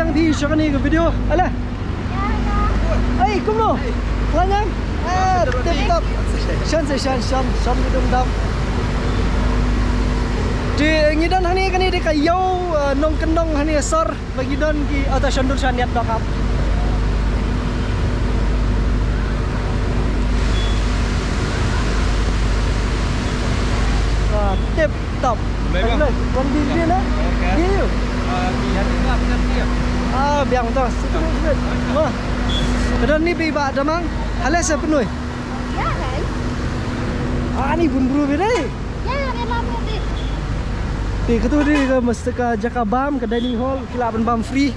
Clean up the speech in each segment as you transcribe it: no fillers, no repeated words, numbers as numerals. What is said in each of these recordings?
lang thì cho cái video ala ấy cũng đâu là nhá tiếp tục sân cái đông đông di ngidan hani kan ini kayu nong kenong hani sor bagi don ki atas shandur shaniat dokap tiếp tục con đi kia nữa đi biang tu dan ni biba damang halas apa nuai ni bunburu beri ti ketu di ke mesti ke Jakabam ke dining hall kilaban bam free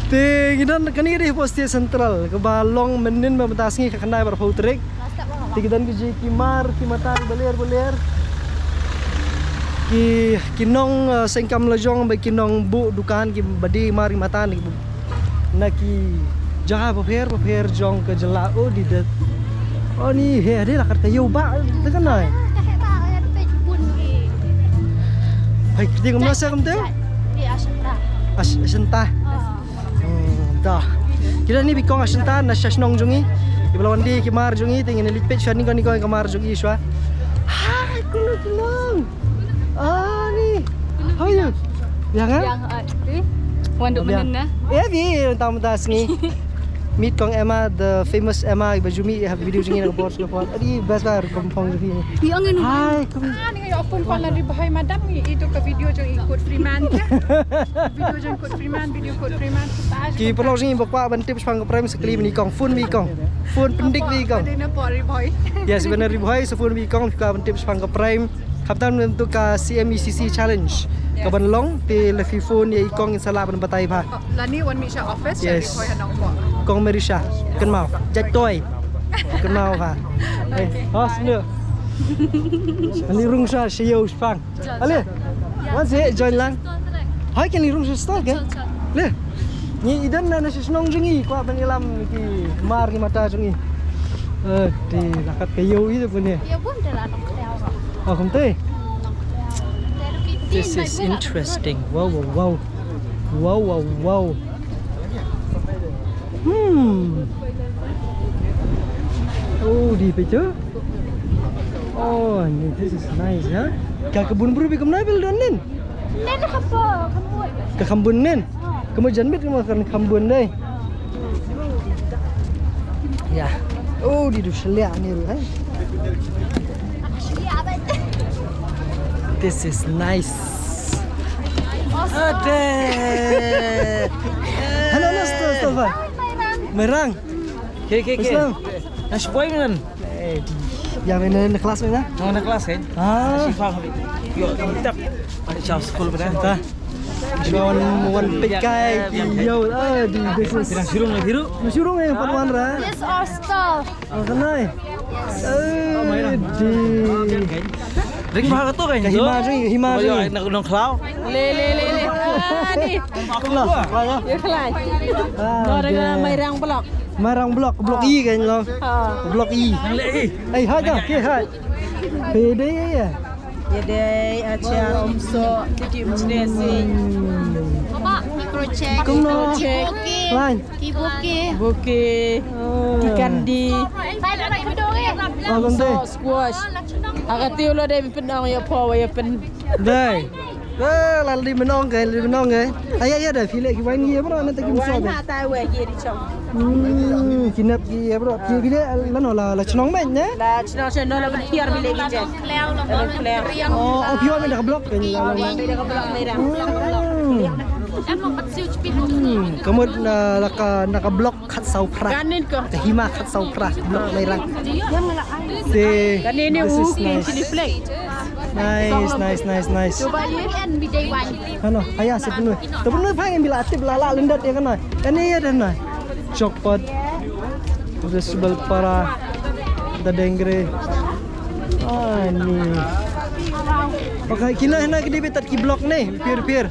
ti gidan kani di posti sentral ke balong menin memetasingi ke kendai berputrik ti gidan ke kimar kimatan beler ki nong sengkam lejong ba ki nong bu dukan ki badi mari matan ki na ki jaha paper jong ke jelao di det oh ni he ade lah kat kayu ba tekan nai hai kita ngomong saya kamu teh di Asanta Asanta dah kita ni bikong Asanta na shashnong jongi ibalawan di kimar jongi tingin lipet shani kan ni kamar jongi shwa hai kulong ni how are you yang Wanduk menena. Bi tamu tasngi. Meet kong Emma, the famous Emma Bajumi have video jingi nak buat lepas. Adi best bar kompong ni. Yang ini. Hai, ni open pala di bahay madam itu ke video jong ikut Freeman. Video jong ikut Freeman, video ikut Freeman. Ki perlu jingi bakwa bantip sepang prime sekali ni kong phone mi kong. Phone pendik mi kong. Ada nak pori boy. Yes, benar boy so phone mi kong ka bantip sepang prime. Kapten untuk ka CMECC challenge. Kaban long ti le phone ye ikong insala ban batai ba. Lani one Misha office yes. Jadi kau yang nak buat. Kong Merisha, ken mau. Jat toy. Ken mau ba. Hos nữa. Ani rung sa siyo spang. Ale. Wan se join lang. Hai ken rung sa start ke? Le. Ni idan na snong jungi kwa ban ilam ki mar ki mata jungi. Di lakat kayu itu punya. Ya pun dah nak tahu. Oh, kumte. This is interesting. Wow. Oh, di picture. Oh, this is nice, ya. Ka kebun buru bikum nabil dan nen. Nen apa? Kambun. Ke kambun nen. Kamu janbit kamu kan kambun deh. Ya. Oh, di du selia ni ru, This is nice. Ada. Halo, Mustafa. Merang. Ke. Nasi boy kan? Yang mana kelas mana? Mana kelas kan? Nasi faham. Yo, tetap ada jauh sekolah pada. Wan pekai yo di business. Surung yang panuan ra. This our stall. Oh, kenai. Di Ring mahal tu kan? Hima. Nak nong klau. Le. Ni. Ya kelai. Orang Mairang Blok. Marang blok I kan lo. Blok I. Eh, hai dah. Ke hai. Beda ya. Jadi acara omso titip menesi. Bapak microcheck. Kumno. Lain. Buki. Ikan di. Saya nak video ni. Oh, kumte. Squash. Agak tiulo deh penang ya po ya pen. Đây. Lalu menong ke. Ayah dah filek ki wain dia bro nanti kim so. Wah, tak tahu ya di chong. Kinap ki bro. Ki filek lan la chnong men ne. La chino la bertiar bilik je. Oh, pion men dah blok ni. Dia ke blok merah. Kamu nak blok kat sau pra. Kanin ko. Hima kat sau pra blok merang. Kanin ni ini flag. Nice. Coba ye. Ano, ayah sepenuh. Sepenuh pang yang bila aktif lala lendat ya kan. Ini ya dan nah. Cokpot. Udah sebal para dadengre. Ni. Pakai kina nak di betat ki blok ni, pir.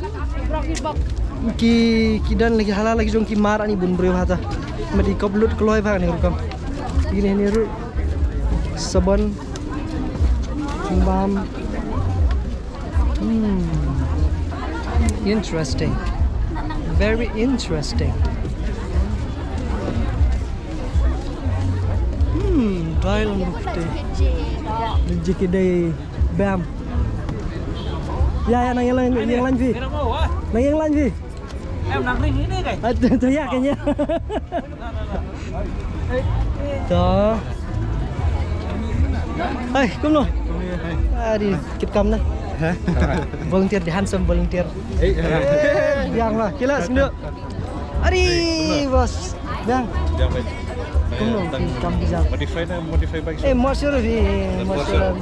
Ki dan lagi halal lagi jong ki mar ani bun breu hata. Madi koplut keluar bang ni rukam. Ini ru. Sabon. Bam. Interesting. Very interesting. Thailand bukti. Di kedai bam. Ya, yang lain Vi. Cái nó ngủ á. Yang lain Vi. Em nắng hình ini kay. Tôi ya kayaknya. Đó. Hey, come no. Di kit kam nah. Volunteer di Handsome volunteer. Biang lah, kila sendiri. Adi, bos. Biang. Come no, kam bisa. Modify bike. Mau sure Vi, mau sure.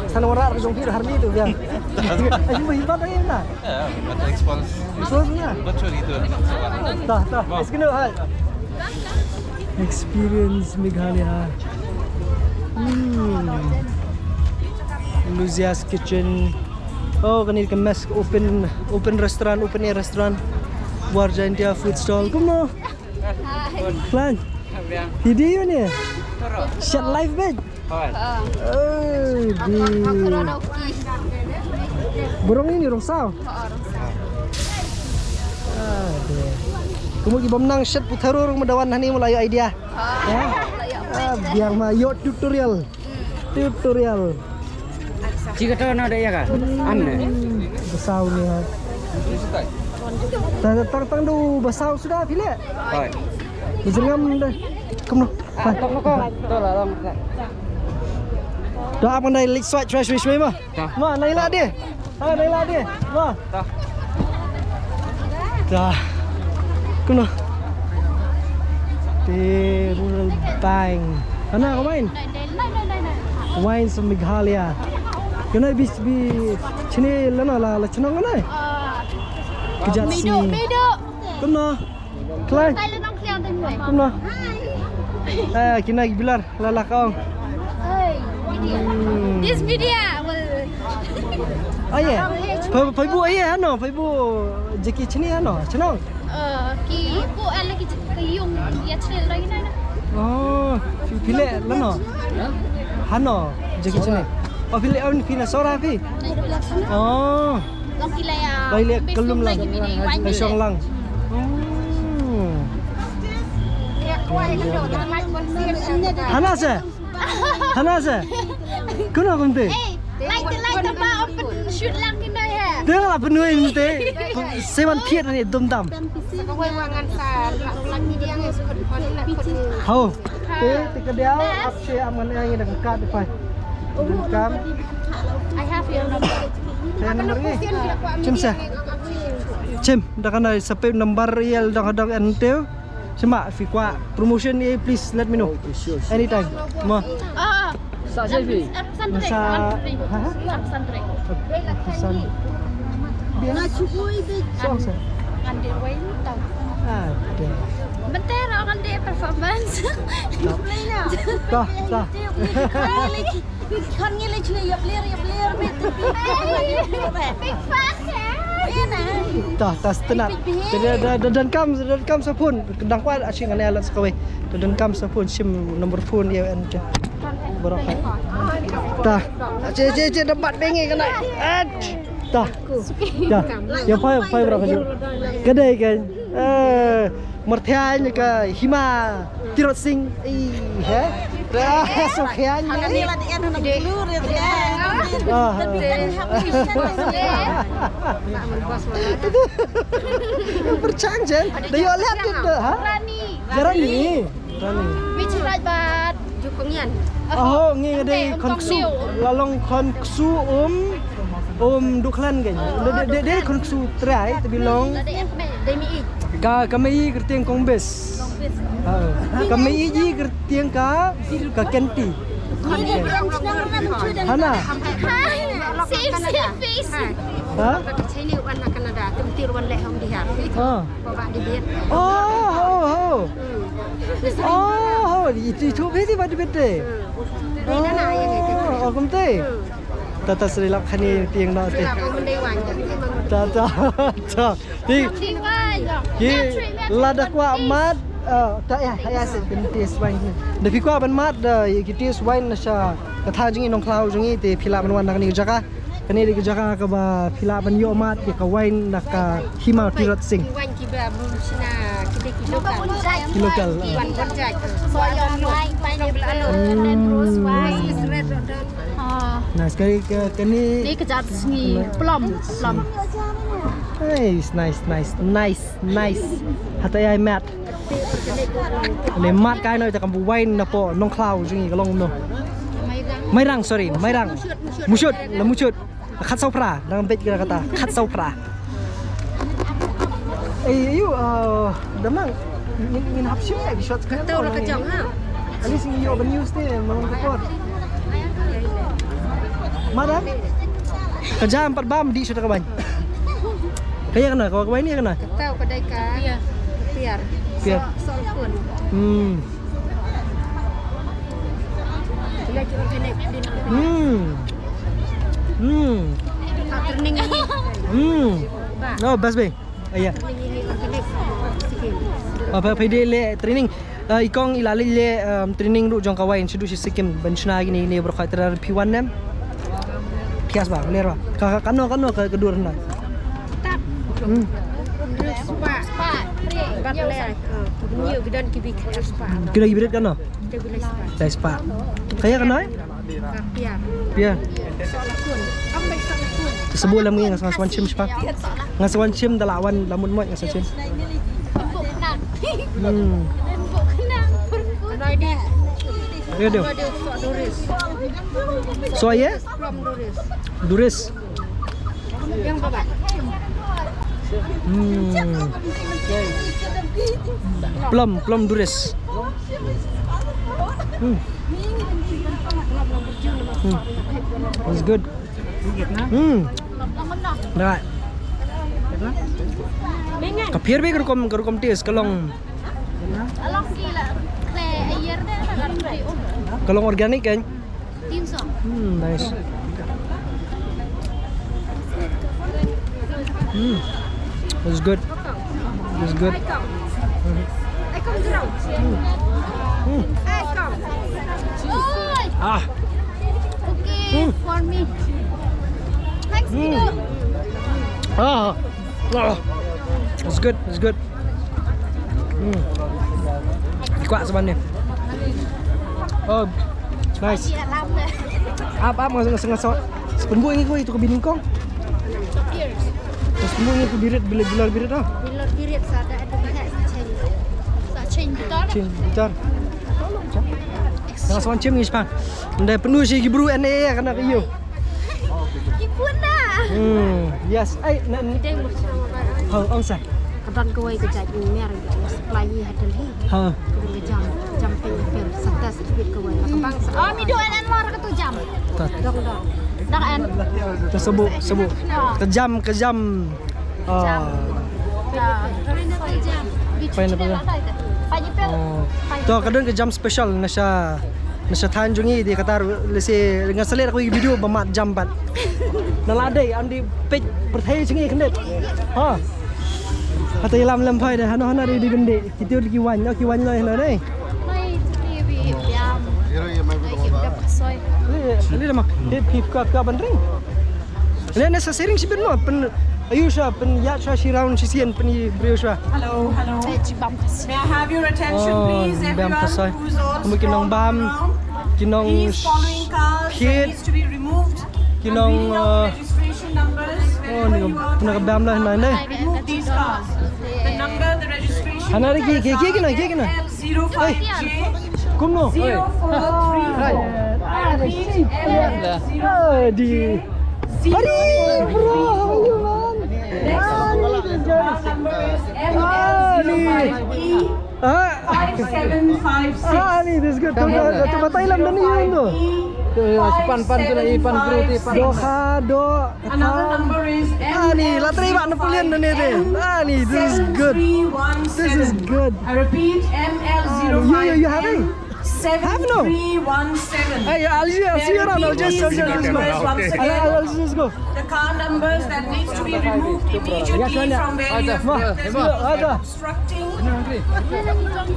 Sana orang jong fi Harley tu Biang. Aje berhebat aja nah. Mata expose. Soalnya. Not sure itu. Tah. Sekena hai. Experience Meghalaya. Luzia's Kitchen. Oh, kan ini kemas open restaurant, open air restaurant. Warja India food stall. Kumo. Plan. Video ni. Shot live bed. Oh, di. Burung ini burung sao. Aduh. Kemudian bamnang shot putaro orang medawan hani mulai idea. Ya. Biar mah yo tutorial. Jika tahu ada ya kan? Aneh. Besau ni. Tang du besau sudah pilih. Rồi. Jengam dah. Kamu. Tông nó con. Tôi là Long. Dah apa nai lik swat trash wish mah? Ma nai lah dia. Nai lah dia. Ma. Dah. Kamu. Di Rural Bank. Mana kau main? Wine from Meghalaya. Kena bis sini lana la cenong kan? Kejat sini. Medok. Kena. Kelai. Tay lên ông kheo tên người. Kena. Kena bilar lala kau. This video. Ayah. Phải bu ayah ano? Phải bu jeki sini ano? Cenong. Ki bu ala ki yung ya trail lagi na. Oh, pilih lana. Hano jeki sini. Oh, pilih on pina sora pi. Oh. Long kila ya. Baik kelum lang. Besong lang. Hana se. Kuna kumte. Like the bar open shoot lang kita ya. Dia lah penuh mte. Sewan piat ni dom dam. Hau. Tika dia apse aman yang dah kat depan. Kam. I have your number. Saya nombor ni. Cem sah. Cem, dah kena sampai nombor real dah ada entel. Cuma fikwa promotion ni please let me know. Anytime. Ma. Sao chơi gì? Masa Pesantren. Pesan. Biar song sah. Andir way tau. Ada. Bentar orang dia performance. Dah. Kan ni lagi ni yap lir betul. Big fan Dah tenat. Dan kam sapun kedang kuat asyik ngane alat sekawe. Dan kam sapun sim nombor phone dia ente. Berapa? Dah. Cek dapat bengi kena. Dah. Ya pai berapa je? Kedai kan. Mertianya ke Hima Tirot Singh. Dah sokhianya. Ni lah dia nak keluar dia. Bercanjen. Dia lihat tu, ha? Rani. Which right but Jukongian. Oh, ngi ada konsu. Lalong konsu duklan kan. Dia konsu try tapi long. Demi Kami kertiang kongbes. Kami ji kertiang ka kenti. Hana. Same face. Ha? Saya ni warna Kanada, tempat ruan leh hom dihar. Bawa di biar. Oh, itu beti bati bete. Oh, kumte. Tata serilap khani tiang dah te. Tata. Ki lada kwa mat tak ya se pentis wine. Depi kwa ban mat da ki tis wine na sha katha jingi nong klau jingi te phila man wan ni jaka. Kani di kerjakan ke ba pila ban yo mat ke kawain nak ka himau tirot sing. Wan kiba bumsina kita Lokal. Wan konjak. Soalnya wine pineapple dan rose wine is red rodot. Nah, sekali ke kani Ni kejap sini plum. Nice. Hatai ai mat. Le mat kai noi ta kam wain na po nong cloud jingi ka long no. Mai rang sorry, mai rang. Musyut, la musyut. Khat sau pra, dalam bet kira kata khat sau pra. You damang ingin hapsim ya di shot kaya Tahu lah kejang ha. Ani sing yo ban news ni mang report. Madam. Kerja 4 bam di sudah kaban. Kaya kena kau kawan ni kena. Tahu kedai ka. Piar. Sol pun. Lagi organik turning ini. Oh, best bang. Iya. Turning ini organik sikit. Apa pede le training ikong ilali le training ru jong kawain sidu si sikim benchna gini ni bro khaitra P1 nem. Kias ba, ler ba. Kano ke kedur na. Tap. Spa. Bat le. New gidan kibik spa. Kira hibrid kano. Kita gula spa. Dai spa. Kaya kano? Piar. Pian. Solakun. Apa solakun? Sebuah lamu yang ngas wancim spa. Ngas wancim dalawan lamun mo ngas wancim. Empuk kenang. Hmm. Empuk kenang. Noi di. Ya do. Ada sok doris. So ya? Plum doris. Duris. Yang babat. Plum duris. It's good. Right. Kapir be kerukom tes kalong Along gila. Kle air deh nak kle. kalong organik kan? Tim so. Nice. It's good. It's good. I come jerau. I come. Oi. Ah. Okay for me. Thanks Guido. Ah. It's good. It's good. Kuat sebenarnya. Oh, nice. Dia lam deh. Apa ngasih sepembu ini itu ke biningkong. Cheers. Sepembu ini ke birit bila birit ah. Bilor birit sada ada banyak change. Sa change betul. Cing, bitar. Jangan soncem ni sepang. Ndai penuh sih gibru NA kena ke you. Kipun dah. Yes. Ai nak Dia macam apa? hang angsa. Kaban kawai kejap ini merah ya. Supply hadal hi. Ha. Kejam pel serta sedikit kawai. Kembang. Oh, mi doan an mor ketu jam. Tak. Dong. Dak an. Tersebut. Kejam. Ah. Jam. Pineapple. Pineapple. Tu kadang kejam special nasa tanjungi dia kata lese dengan selir aku video bamat jam 4. Naladai andi page perthai singi kendet. Ha. Kata lam phai dah hana di bende. Kita di kiwan lo hana dai. Mai TV jam. Dah pasoi. Ini dah mak hip ka bandring. Ini nasa sering si ben mo pen Ayusha pen ya sha shiraun sisian pen briosha. Hello. Saya cibam kasih. May I have your attention, please, bam pasai. everyone who's also Mungkin nong bam, kinong These following cars that kid, needs to be removed. kinong I'm reading out the registration numbers. Wherever you are, puna ka bam lah nai nai. remove these cars. The number, the registration. Hana lagi ke kena. L05J Kumno. 0434. I repeat, L05J. Di. Hari bro, how are you man? Number is L05E Ah, 5756. ni this good. Tu batai lam dan ni tu. Pan tu nak ipan kruti pan. Do. Another number is Ni latri bak Napoleon dan ni deh. Ni this is good. This is good. I repeat, ML05. You having? Have no. 7317. Hey, I'll see you around. I'll just go. I'll just go. The car numbers that needs to be removed immediately from where you have obstructing.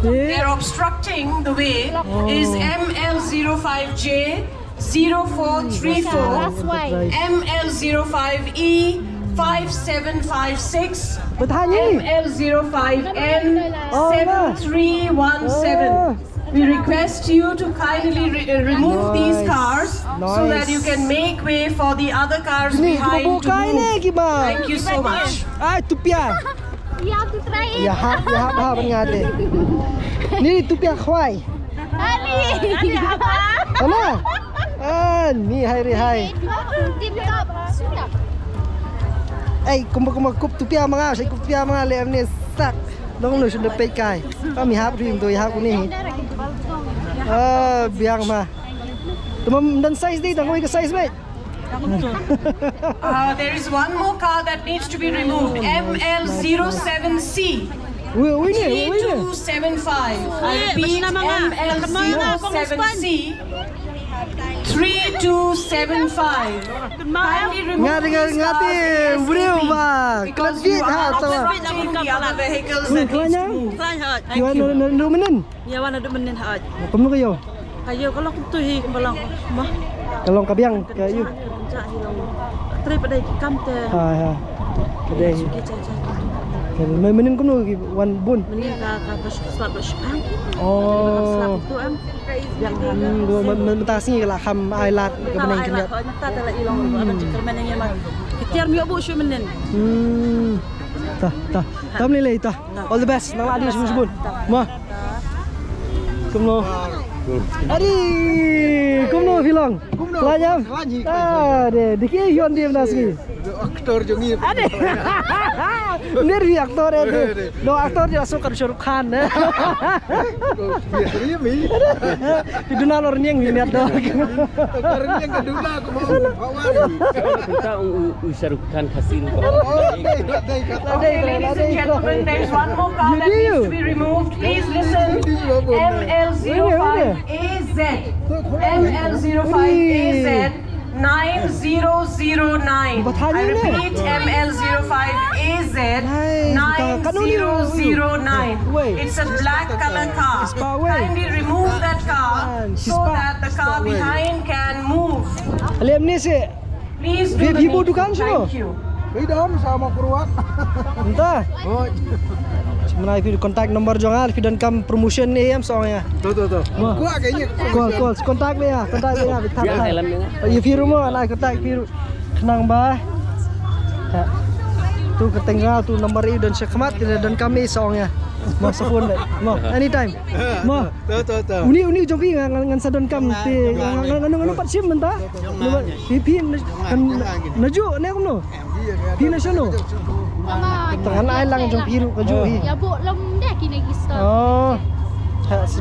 They're obstructing the way is ML05J 0434, ML05E 5756, Bertanya. ML05N 7317. We request you to kindly remove these cars so that you can make way for the other cars Ni behind to buka ini move. gimana? Thank you so much. Ah, tupia. You have to try it. Ya hap ngade. Ni tupia khwai. Ali apa? Mana? Ah, ni hai. Tip top. Sudah. Eh, kumba kup tupia mga, saya tupia mga le ni sak. Dong lu sudah pay kai. Kami hap rim tu hap ni. Biang mah. Tumam dan size ni, tangoi ke size mate. There is one more car that needs to be removed. ML07C Wih ni. 3275. I repeat, ML07C 3275. Kindly remove these cars Beliau ASAP, bah. because Kredit you are ha tahu. obstructing the other vehicles that needs Kelanya. to move. You nak menen? Ya wana do menin haaj. Kamu kayo. Ayo kalau tu hi balang mah. Kalau kabiang kayu. Tri pada kam te. Ha. Kedai. Menen kamu wan bun. Menin ka bas slap spang. Oh. Tu am. Yang Mentasi lah ham ailat ke meneng kenyat. Ta ta la ilong apa cikar menin yang mah. Kitiar mi obu shu menin. Tah. Tam ni leh tah. All the best. Nang adi sebut. Mah. Kumno. Adi. Kumno filong. Kelanyam. Deh. Dikit yon dia nasi. Aktor jongi. Ade. Nervi aktor itu. Do aktor dia suka Shahrukh Khan. Biasanya mi. Iduna lor niang lihat do. Karena yang kedua aku mau bawa. Kita Shahrukh Khan kasih. Ladies and gentlemen, there is one more car that needs to be removed. Please listen. ML05AZ. ML05AZ 9009. I repeat, ML05AZ 9009. It's a black color car. Kindly remove that car so that the car behind can move. Lihat ni sih. Please do the Vivo needful. dukan sino? Thank you. Idam sama Purwak. Entah. Oh. Mana if contact number jangan if dan kam promotion ni am soalnya. Tuh. Gua kayaknya Call kontak ni ya, kontak ni ya. Ya Firu mo, nak kontak Firu. Kenang bah. Tu ketengah tu nomor ini dan sekhmat dan kami soalnya. Mau phone deh. Mau anytime. Mau. Tuh. Uni jompi ngan sadon kam ti ngan pat sim mentah. Pipi kan naju ni aku no. Pi nasional. Tangan ai lang jom Firu kaju hi. Ya bu lom deh kini kita. Oh.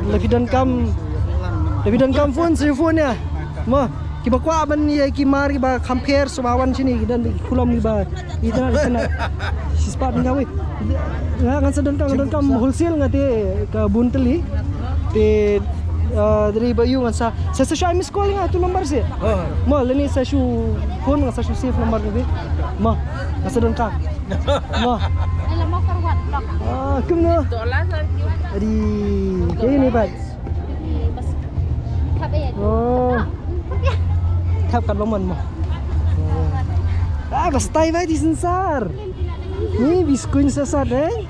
Lebih dan kam phone saya phone ya. Mah, kiba kwa ban ye kimar kiba compare sumawan sini dan kulam kiba. Ida kena sispat ngawi. Ngan sedon kam wholesale ngate ke bunteli. Te dari bayu ngan sa saya miss call nga tu nomor sih. Mah leni saya phone ngan saya save nomor ni. Mah, ngan sedon kam. Mah. Alam mau kerwat blok. Kumno. Adi, kayak ni Pak. Bas. Kabe ya. Oh. Tap kat loman mo. Basta vai di sensar. Ni biskuin sasar eh.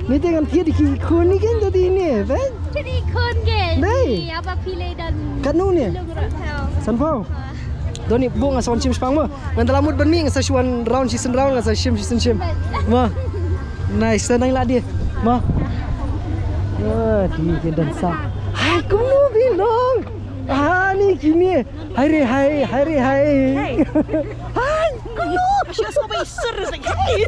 Ni dengan dia dikikun ni kan jadi ini kan. Jadi ikon kan. Dai. Apa pilih dan. Kanu ni. Sanfau. Doni bu nga sawan sim spang mo. Ngan dalamut ban mi nga sa shuan round season nga sa shim. Ma. Nice tanang la dia. Ma. Di dan sa. Hai kuno bilong. Ni kini. Hai. Hai. Kuno. Masya so bay sur sa kai.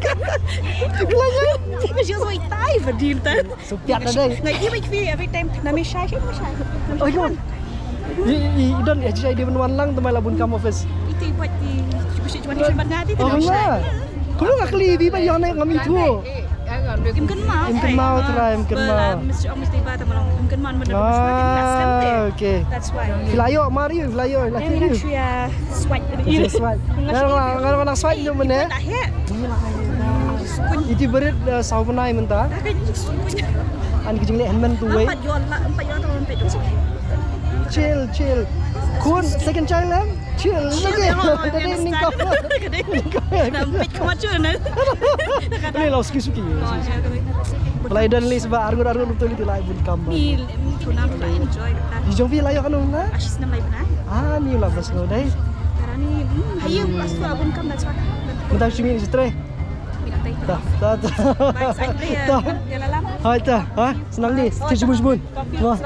Masya so bay tai verdien ta. Supiat na day. Ngai ibig fi every time na mi shy. Oh god. Idan ya jadi menuan lang temai labun kam office. Itu buat di cuma ban ngati tu. Oh enggak. Kuno ngak keli bi ba yang naik ngami tu. Imkan mau try imkan mau. Mr. Mesti ba ta malong imkan mau mana Okay. That's why. Filayo mari filayo laki Yang ni. nak swipe. Swipe. Ngarang swipe je mana? Tak ya. Itu berit sau penai mentah. An kijing le henman tu wei. Empat jual tu empat tu. Chill. Kun second child lang. Chill lagi. Tadi ningkau. Nampit ke macam mana? Ini lau suki. Pelai dan li sebab argur betul itu lai pun kamar. Ni tu nampak enjoy kita. Di jompi layak kan na? Asyik nama benar. Ni lah bas no dai. Karena ni hayu pas tu abun kam dah cakap. Mentah cumi ni setre. Tak. Baik saya dia lalam. Hai ta. Ha, senang ni. Sejubun. Wah.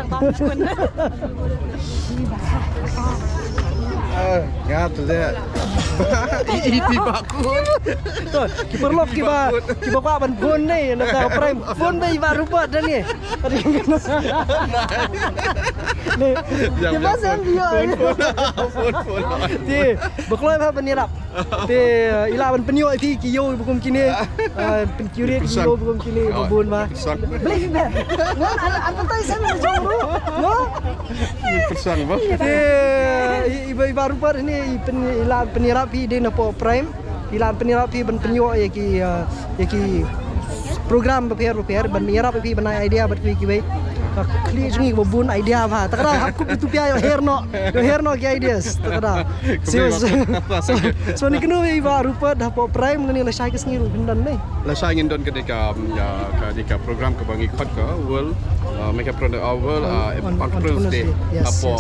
Gato dia. Ini baku. Tuh, kiper lock kiper kuat ban phone ni, nak tahu prime phone ni baru buat dah ni. Ni, dia pasal dia. Phone. Ti, berkeluar apa penirap. Ti, ilah ban penyo ti kiyo bukum kini. Pencuri kiyo bukum kini bubun mah. Beli dah. Ngan apa tahu saya jauh. No. Persan apa? Ti, ibu baru buat ni ilah penirap pi dia nak prime. Ilan penirapi ban penyo ya ki program repair ban mirap pi ban idea bat ki bai kli jingi bun idea ba takra hakku itu pia yo herno ki ideas takra so ni kenu ba rupa dah prime ngani la shai kes ngiru bindan ni La saya ingin don ketika program ke bangi khot ke world make up product world entrepreneurs day apa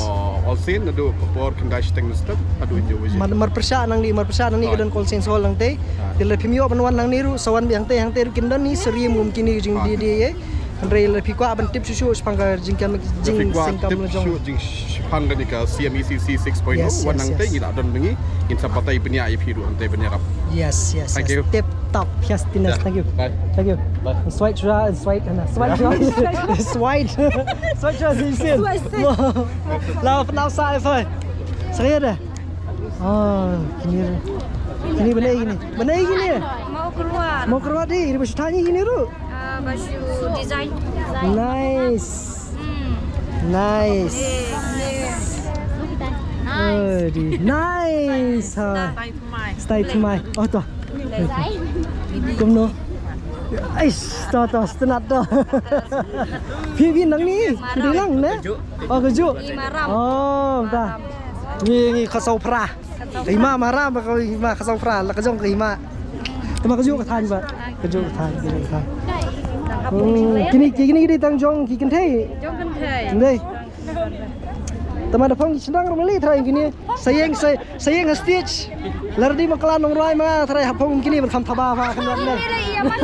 all-in adu por kendai steng step adu jo wajib mar persa nang ni kedan call sensol nang te dile pimio banwan nang niru sawan yang te kindan ni seri mungkin ni jing dia Andre lebih kuat ban tip susu sepanggar jingkan jing singkam lejong jing sepanggar ni ke CMECC 6.0 wanang te ila don bengi insa patai penia IP ru ante penyerap. Yes. Thank you. Tip top. Yes, Tinas. Thank you. Bye. Thank you. Bye. Swipe. Swipe sin. Lau sai phơi. Saya dah. Kini benar gini. Mau keluar di baju tanya gini ru. Baju design. Nice. Nice. Stay to my. Oh tu. Kumno. Ais, to senat to. Phi nang ni. Di nang ne. Oh keju. Oh, dah. Ni khasau pra. Lima marah bakal lima khasau pra, la kejong ke lima. Tema keju ke than ba. Keju ke than. Kini tangjong ki kenthai. Jom kan thai. Ndai. Teman dapong sedang romeli trai gini. Sayang stage. Lardi makalan nong rai ma trai hapong kini berkham thaba fa kan ne. Ini mas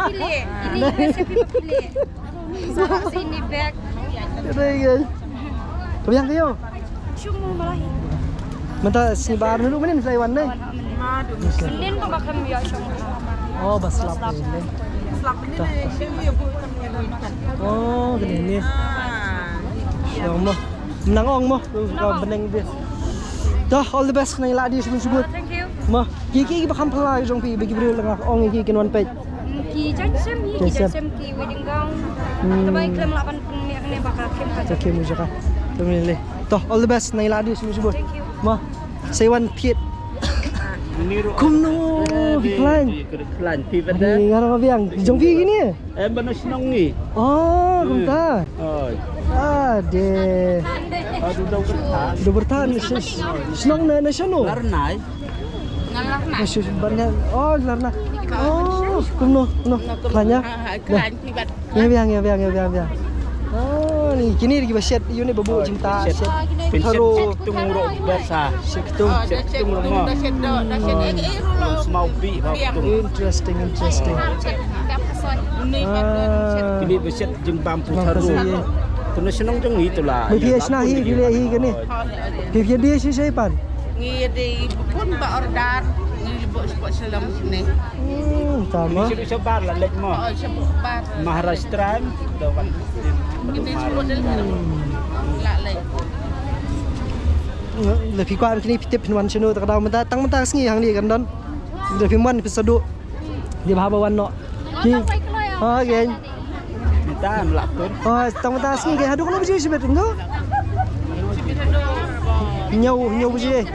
pilih. Ini resipi pilih. Sarap sini bag. Đây kìa. Có yang kayo? Cuma malahi. Manta si bar dulu menin fly one day. Senin kok bakal ya Oh, bas lap ini. Oh, gini ni. Yang mo. Menang mo. Kau beneng dia. Dah, all the best nai ladi sebut. Thank you. Ma, kiki bakal pelai jong pi bagi beri lengah ong kiki ken one page. Ki jansem ki wedding gown. Tapi klaim 8 pun ni bakal klaim ka. Okay, mo jaka. Tumili. Dah, all the best nai ladi sebut. Ma, say one pit. Kumno, Piklan. Piklan, Pivada. Ni ngarang abiang. Jong pi gini. Bano sinong ni. Oh, kumta. Oh. Ade. Aduh dah bertahan. Senang na siano. Larnai. Masih banyak. Oh, larna. Oh, kumno. Klanya. Klan privat. Ya biang. Oh, ni kini lagi baset you ni babu cinta. Pension tungurok bersa. Sektu. Tungurok. Semau bi. Interesting. Ini beset jeng bambu haru. Tuna senang jeng itulah. BPS nah hi pilih hi kene. BPS dia sih pan. Ngi di pun ba order ngi buat selam sini. Tama. Bisa sebar lah lek mo. Oh, sebar. Maharashtra dapat. Ini sebut la lek. Lebih kuat kini tip pinwan chino tak tahu mentang sengi hang ni kan don. Lebih man episode dia bahawan no. Oh, geng. Kita melakukan. Oh, tang sengi ke hadu kalau biji sebet tu. Nyau biji.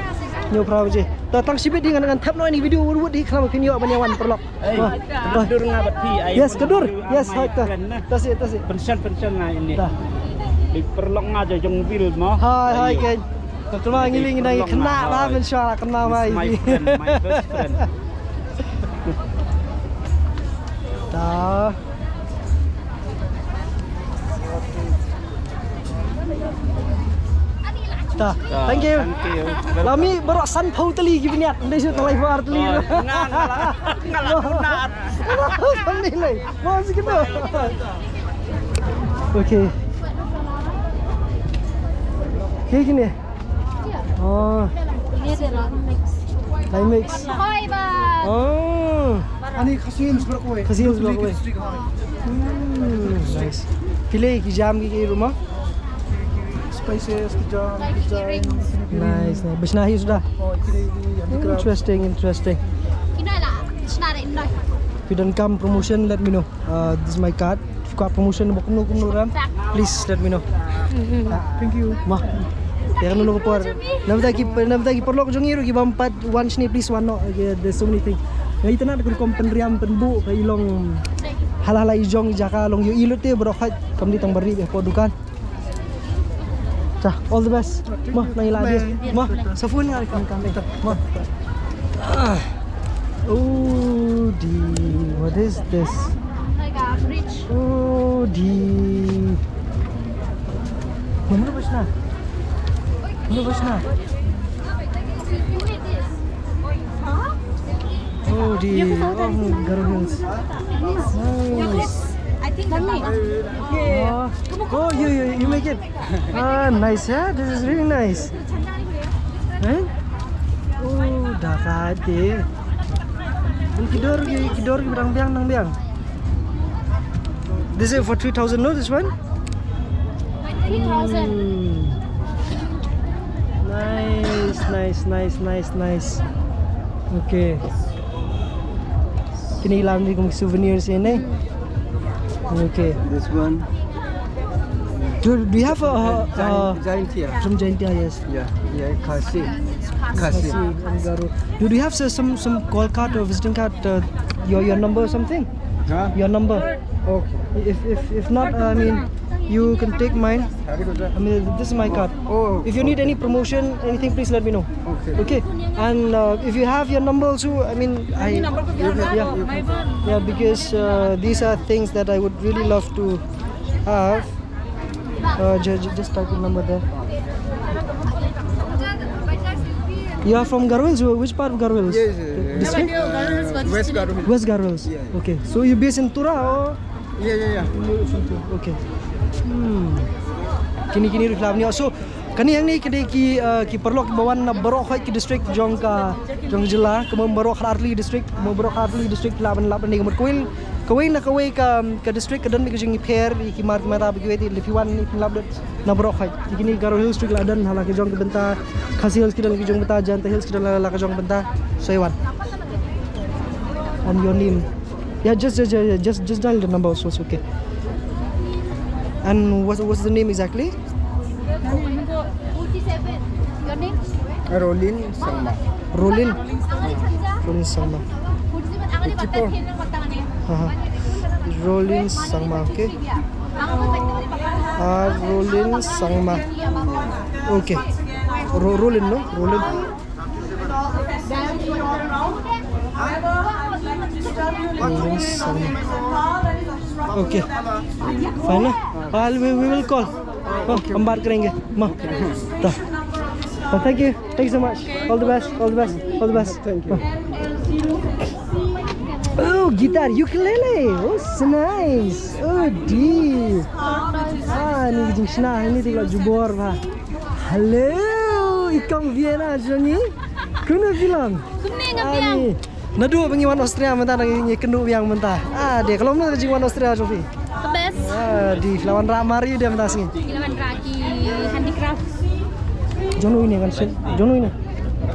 Nyau pra biji. Tang sibet dengan tap no ni video buat di kalau kini awak banyawan perlok. Kedur ngabat pi. Yes, kedur. Yes, hata. Tasik. Pension nah ini. Di perlok ngaja jong bil mah. Hai geng. Kalau ngiling lagi kena lah insya-Allah kena mai. My friend, my best friend. Dah. Dah. Thank you. Thank you. Lami berok san phau tali gi biniat ndai su talai war tali. Ngalah benar. Sampai lai. Mau sikit. Okey. Kayak gini. Oh, Ini ada mix. lain mix. Hoy ba. Oh, Ani khasiin sebelah kowe. khasiin sebelah kowe. Nice. Pilih ki jam ki rumah. Spices, jam, Nice. Besnahi sudah. Interesting. Ini lah. Senare ini. If you don't come promotion, let me know. This is my card. If you got promotion, kumno ram. Please let me know. Thank you. Mah. Ya kan nunggu por. Namta ki perlu jong iru ki bampat once ni please one no. There's so many things. Ya itu nak kun penriam penbu ka ilong hal-hal ijong jaka long yu ilut te bro khat kam di tang bari be po dukan. Cah, all the best. Mah nang ila dia. Mah, safun nga kan kan. Mah. Oh, what is this? Like a fridge. Oh, Mana bos na? Oh, Garhills. Nice. I think Oh, you make it. Nice, yeah. This is really nice. Eh? Oh, dah kade. Kidor nang biang. This is for 3,000, no? This one? 3,000. Nice. Okay. Kini ilam ni kung souvenirs ini. Okay. This one. Do you have a Giantia. from Jaintia? Yes. Yeah, Kasi. Do you have some call card or visiting card? Your number or something? Huh? Your number. Okay. If not, I mean, you can take mine. I mean, this is my card. Oh. If you need any promotion, anything, please let me know. Okay. And if you have your number also, I mean, yeah, because these are things that I would really love to have. Just type your number there. You are from Garhills? Which part of Garhills? Yes. District? West Garhills. West Garhills. Yeah. Okay. So you based in Tura or? Yeah. Okay. Kini reflam ni. So kani yang ni kedai ki perlu bawan na barok ki district jong jela kemam barok Hartley district laban ni kemur kawin na kawai ka district kadan mi jing pair ki mar mara bi weti lifiwan ni labdat na barok kini Garhills district ladan hala ki jong benta Khasi Hills ki dan ki jong benta Janta Hills ki dan la ka jong benta Soiwan. And your name. Yeah, just dial the number also, it's okay. And what's the name exactly? 47. Your name? Rolin Sangma. Rolin Rolin Sangma. 47 ang ni matan kin ng matangan ni. Rolin Sangma, okay. Rolin Sangma. Okay. Rolin, no? Rolin. Rolin Sangma. Okay. Fine na. We will call. हम बात करेंगे माँ thank you so much, all the best. Thank you. Oh, guitar, ukulele, oh so nice. Oh dear. Ni jingshna ini tinggal jubor bah. Hello, ikam Vienna Johnny. Kuna bilang. Kuning Nadu pengiwan Austria mentah lagi kendu yang mentah. Dia kalau mana pengiwan Austria Sofi. The best. Di lawan Ramari dia mentah sini. Ilawan Raki handicraft. Jono ini kan Jono ini.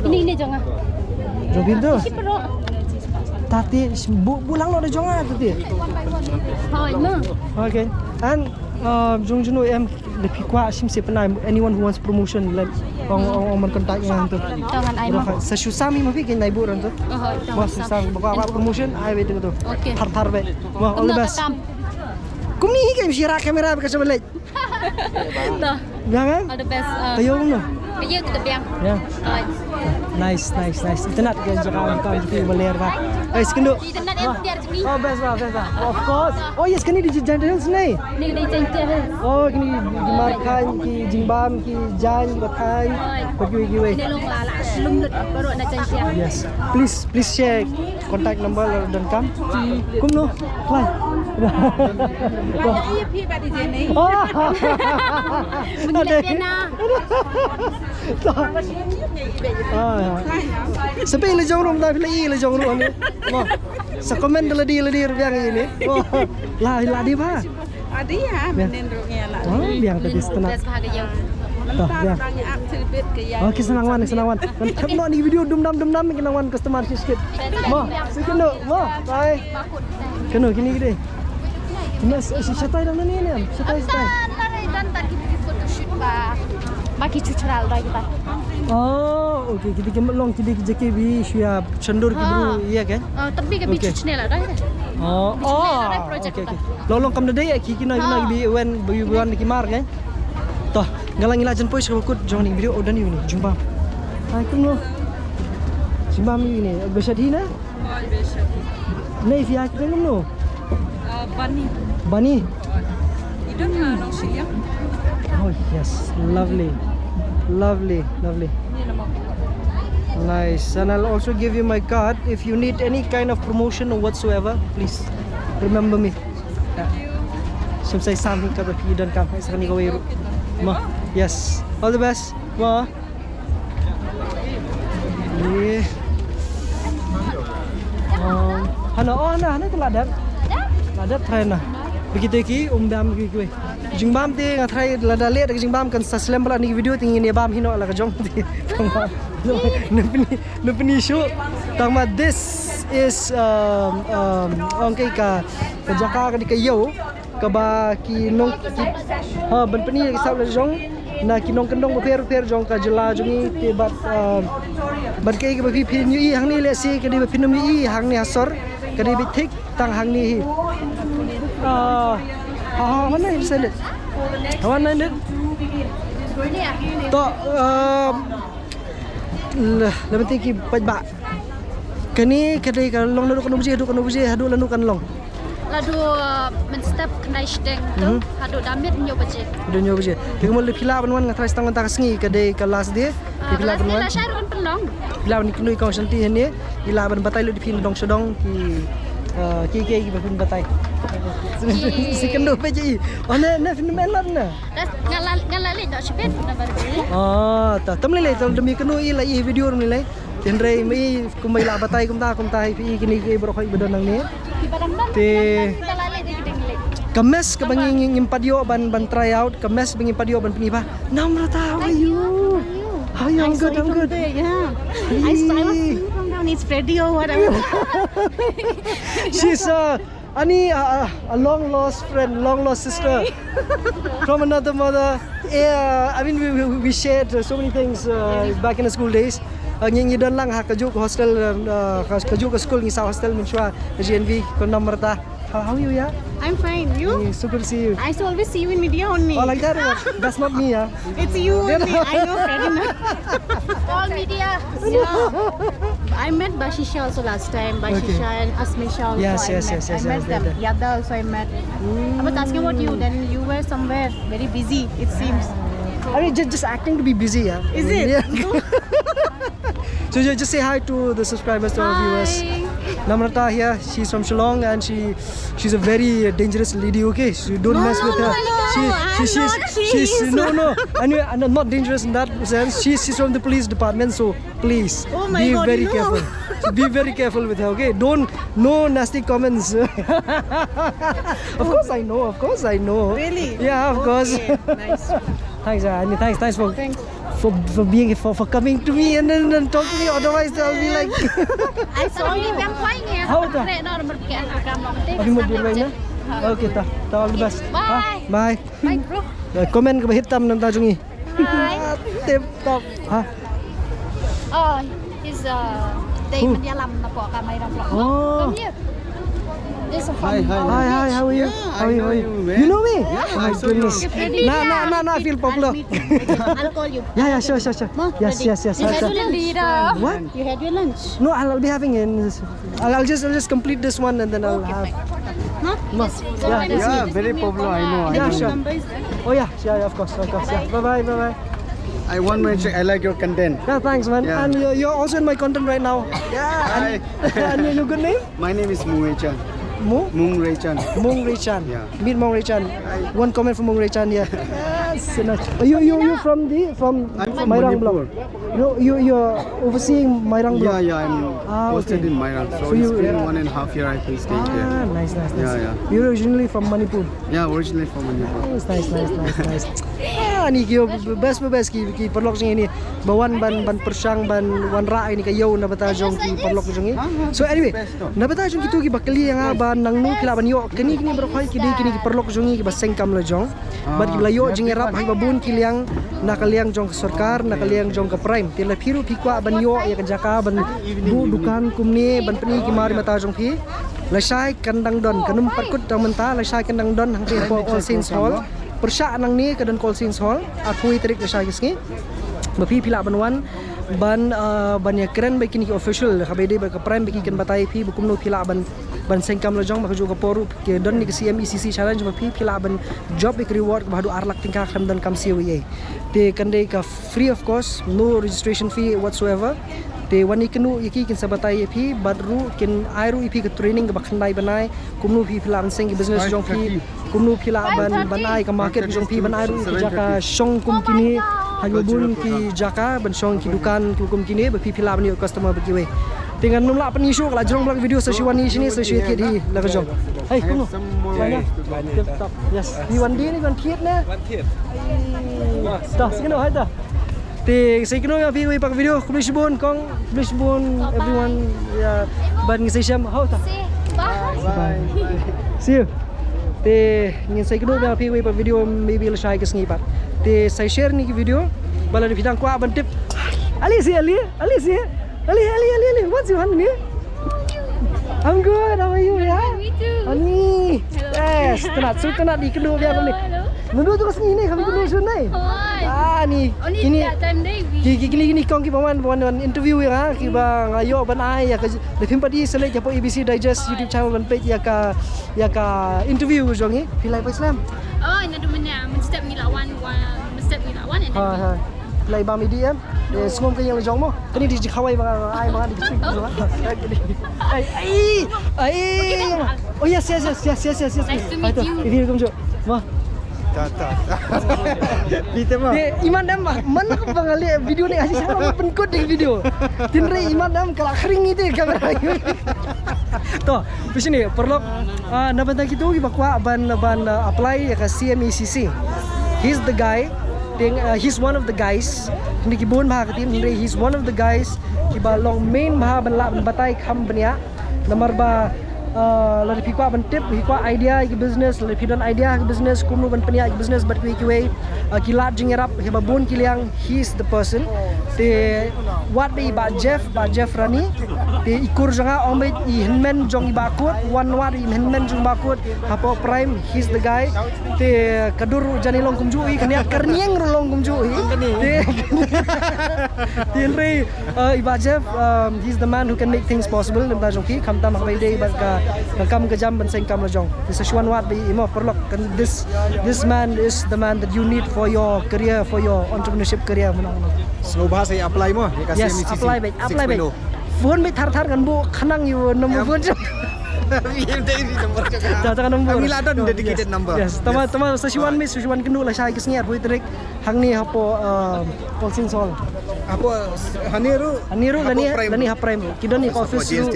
Ini jangan. Jono itu. Si pero. Tati bulang lo ada jonga tadi. Hoy mo. Okay. And Jono em lebih kuat sim sepenai anyone who wants promotion let orang kontaknya tu. Tangan ai mo. Sa susami mafi kin naibu ran tu. Mas sang bawa promotion ai betul tu. Okay. Thar be. Wah, all the best. Kumi kan sira kamera bekas balik. Dah. Jangan. All the best. Ayo no. Bây giờ từ từ biang. Ya. Nice. Internet ke Jakarta kan kita boleh pak. Sekendu. Internet yang biar sini. Oh, best lah. Of course. Oh yes, kini di Giant Hills ni. Ni di Giant. Oh, kini di Markan, ki Jingbam, ki Jan, ki Batai. Pergi weh. Ni long lah. Lum baru nak Giant. Yes. Please share contact number dan kam. Kum no. Lai.พี่ปฏิเจนี่ Oh. Mengilat dia nak. Sampai le jong rom dah pilih le jong rom ni. Wah. Sekomen dah ladi rupiah ini. Wah. Lah di ba? ada ya menendrongnya lah Oh, biang tadi setengah. Dah sebahagia jauh. Toh, biang. Tanya ak terbit ke ya Okey, senang wan. Kan nak ni video dum-dam kena wan customer sikit. Ma, sekeno. Ma, bye. Keno kini gede. Mas siapa yang ni ni? Siapa? Dan tak kita photoshoot ba. Bagi cucural dah kita. Oh, okey. Kita kemelong kita JKB siap cendur ke bro. Iya kan? Tapi ke bicu channel dah. Oh. Okey. Lolong kam dai ki kina bi wen buan ki mar kan? Toh, ngalang ilajan poi sekut jong ni video odan ni jumpa. Hai kum lo. Jumpa mi ni. Besar hina? besar Nei via ki kum no. Bani. itu na nong siya Oh yes, lovely. Nice. And I'll also give you my card if you need any kind of promotion or whatsoever. Please remember me. Sampai sampai kau pergi dan kau sekarang ni kau iru. Ma, yes. All the best. Ma. Ni. Hana tu ladap. Ladap tren lah. Begitu ki umbam ki. Jingbam ti ngatrai lada le dak jingbam kan saslem bala ni video tinggi ni bam hino la ka jong ti. Nupni show. Tama this is ongkai ka Jakarta ka di kayo ka ba ki nong ban pani ki saw la jong na ki nong kendong per jong ka jela jongi ti bat kai ka ba pi nyu i hang ni le si ka di ba pinum i hang ni asor ka di bi thik tang hang ni mana yang saya lihat? Mana ini? Toh, lebih tinggi pajak. Kini kedai kalau long kan uji, hadu lalu kan long. Lalu menstep kena isteng tu, hadu damit nyoba je. Nyoba je. Kemudian lebih pila bantuan ngatrai setang mentah sengi kedai kelas dia. Pila bantuan. Kelas dia lah kan penong. Pila ni kena ikau senti ni. Pila batai lu dipin dong sedong ki berpin batai. Sekendo peji. Oh na fenomenal na. Ngalali dak sepet na baru. Oh, tak mlilai tam demi kenu i la i video mlilai. Tenrei mai kumai la batai kumta pi kini ke bro khoi bedonang ni. Te Kemes ke bangi ngimpadio ban try out, kemes bangi padio ban penipa. Namrata, how are you? I'm good. Yeah. I was from down it's Freddy or whatever. She's Ani a long lost friend, long lost sister from another mother. Yeah, I mean we shared so many things back in the school days. Ngi dan lang ha kajuk hostel kajuk school ngi sa hostel min shwa GNV kon namarta. How are you ya? I'm fine. You? So good to see you. I used to always see you in media only. Oh, like that? That's not me, yeah. It's you only. I know Freddy. All media. Yeah. I met Bashisha also last time. Bashisha and Asmisha also. Yes. I met them. Yada also I met. I was asking about you. Then you were somewhere very busy. It seems. I mean, just acting to be busy, yeah. Is it? Yeah. So just say hi to the subscribers, to our viewers. Namrata here, she's from Shillong and she's a very dangerous lady. Okay, so don't mess with her. She's no. I'm not dangerous in that sense. She's from the police department, so please be very careful. So be very careful with her. Okay, no nasty comments. Of course I know. Really? Yeah, of course. Nice. Thanks, Annie. Thanks for being for coming to me and then talk to me. Otherwise, I'll be like. I saw you yang kuai ni. How dah? Nak berpikiran program long teh. Abi mau dirway na? Okay, all the best. Bye. Bye. Bye, bro. Komen ke hitam nam tajungi. Bye. Tip top. Ha? Oh, he's day menyalam na po kamay ng vlog. Oh. Come here. This is Hi, hi. Hi, how are you? How are you? How are you? You know me? Oh my goodness. Nah, I feel popular. I'll call you. Yeah, sure. Yes. You had your lunch. leader. What? You had your lunch. No, I'll be having it. I'll just complete this one and then I'll have. Huh? No. Yeah, very popular. I know. Yeah, Your sure. number is there. Oh yeah, of course. Yeah. Bye. I want to check. I like your content. Yeah, thanks, man. Yeah. And you're also in my content right now. Hi. And your good name? My name is Mung Ray Chan. Mung Ray Chan. Mung Ray Chan. Yeah. Meet Mung Ray Chan. One comment from Mung Ray Chan here. Yes. You from I'm from Mairang Manipur. block. You're overseeing Mairang block. Yeah, I'm posted okay. in Mairang. So So it's you- been 1.5 years I can stay there. Nice. Yeah. You're originally from Manipur. Yeah, originally from Manipur. Nice. Ni kyo best ki perlok sing ini bawan ban persang ban wan ra ini kayo na bata jong ki perlok jong ni. So anyway, na bata jong kitu ki bakali yang ban nang nu kila ban yo kini berkhoi ki ki perlok jong ni ki baseng kam la jong. Bat ki layo jing rap hai babun ki liang na kaliang jong ke sarkar na kaliang jong ke prime. Tila phiru phikwa ban yo ya ke jaka ban bu dukan kumni ban peni ki mari mata jong phi. Lasai kandang don kanum patkut dang menta lasai kandang don hang po All Saints Hall. Persya nang ni ke dan All Saints Hall aku tarik lasai kisngi. Bapi pila banwan ban ya keren bagi ni official kabede ba ke prime bagi kan batai pi bukum no pila ban sengkam lojong ba jo ke poru ke don ni ke CMECC challenge bapi pila ban job ik reward ba hadu arlak tingkah kham dan kam CWA. Te kande ka free of course, no registration fee whatsoever. Te wani kenu iki kin sabatai pi badru kin airu ipi ke training ke bakhandai banai kumnu pi pila ban seng ke business jong pi kumnu pila ban ai ke market jong pi ban airu ke jaka shong kum kini hayubun ki jaka ban shong ki dukan ki kum kini bapi pila ban yo customer bagi we dengan numla pan isu kala jong blog video sesiwan ni sini sesiwan ki di la jong hai kumnu yes di wan di ni kan thiet na dah sikino hai dah Te saya kena yang video pak video kublisbon kong kublisbon everyone ya ban ngisai syam how ta bye see you te ngin saya kena yang video pak video maybe la shai kesngi pat te saya share ni video bala di bidang kwa ban tip ali what's your name I'm good how are you ya Ani yes tenat di kedua biar ni Nundu tu kesini ni kami kedua sunai ni ini gini kong ki bawan interview ya ki bang ayo ban ai ya ka lebih padi select japo ABC Digest YouTube channel ban page ya ka interview jong ni pilai pa Islam Ina dumanya mesti milawan and ha pilai ba media semua kan yang jong mo kini di khawai bang ai bang di kecil ai oh yes Nice to meet you. Ini kom jo ma Kita mah. Iman dam mana ko bangali video ni asyik sama penkut di video. Tinre iman dam kala kering itu kamera. To, di sini perlu nabantang kita bakwa ban apply ke CMECC. He's the guy. He's one of the guys. Ni kibun bah katim he's one of the guys kiba long main bah ban la ban batai kham bania. Nomor ba lari pikwa ban tip pikwa idea ki business lari pidon idea ki business kumnu ban penia ki business bat ki way kilat jingerap heba bun kiliang he's the person te what be ba Jeff Rani te ikur janga ombe I hinmen jong ibakut one what I hinmen jong bakut hapo prime he's the guy te kadur jani long kumju I kania kernieng long kumju te re iba Jeff he's the man who can make things possible namda jong ki khamta makbai day ban ka kam ke jam ban seng kam lojong this is one what be imo perlok this man is the man that you need for your career for your entrepreneurship career Slow bahasa saya apply mo. yes apply baik phone me thar kan bu khanang you number phone Jangan nombor. Kami ladon dedicated number. Yes, tama sesiwan kenu lah saya kesniar buat trik hang ni hapo Polsing Sol. Apa Haniru lani haprime. Kidon ni office GN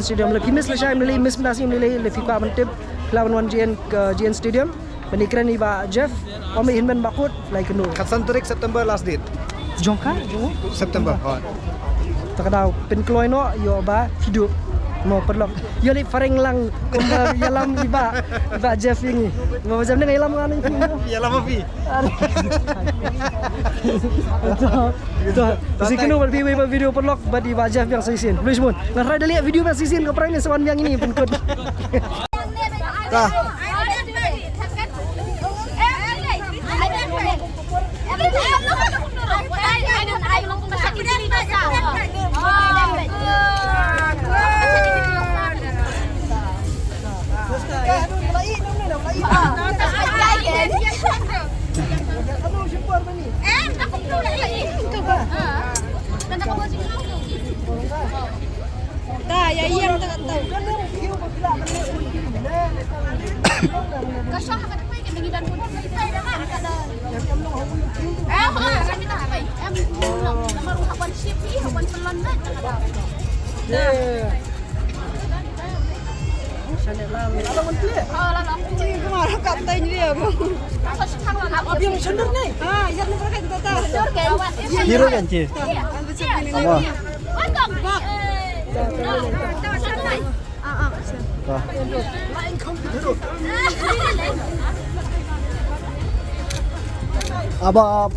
Stadium. Lebih miss lah saya milih miss nasi milih lebih kuat mentip lawan GN Stadium. Penikran ni ba Jeff, kami hinban bakut like kenu. Katsan tarik September last date. Jongka. September. Tak tahu. Penkloy no yo ba video. Mau perlu. Yo li fareng lang kumba yalam iba Jeff ini. Mau macam ni yalam kan ini. Yalam api. Itu. Mesti kena buat video perlu buat iba Jeff yang sisin. Please mun. Ngerai dah lihat video yang sisin ke perang ni sewan yang ini penkut. Kah. Dah, ya yang tak tahu. Kasih hak apa yang begini dan pun kita dah ada. Saya minta apa? Nama rumah kawan ship ni, kawan pelan dah. Kemarin katanya dia bang. Abi yang sender nih. Yang ni mereka kita tahu. Hero kan cie? Apa? Kah. Abang.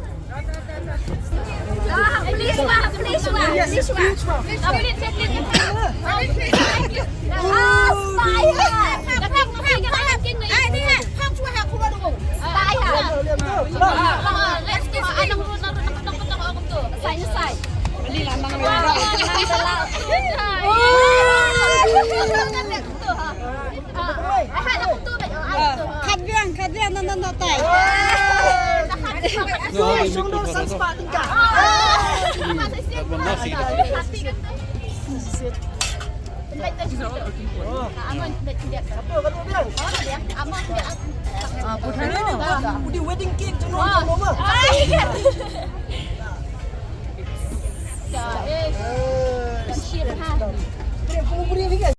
Khát riêng nâng tay. Di wedding cake cenderung mama. Trời ơi. Shit ha.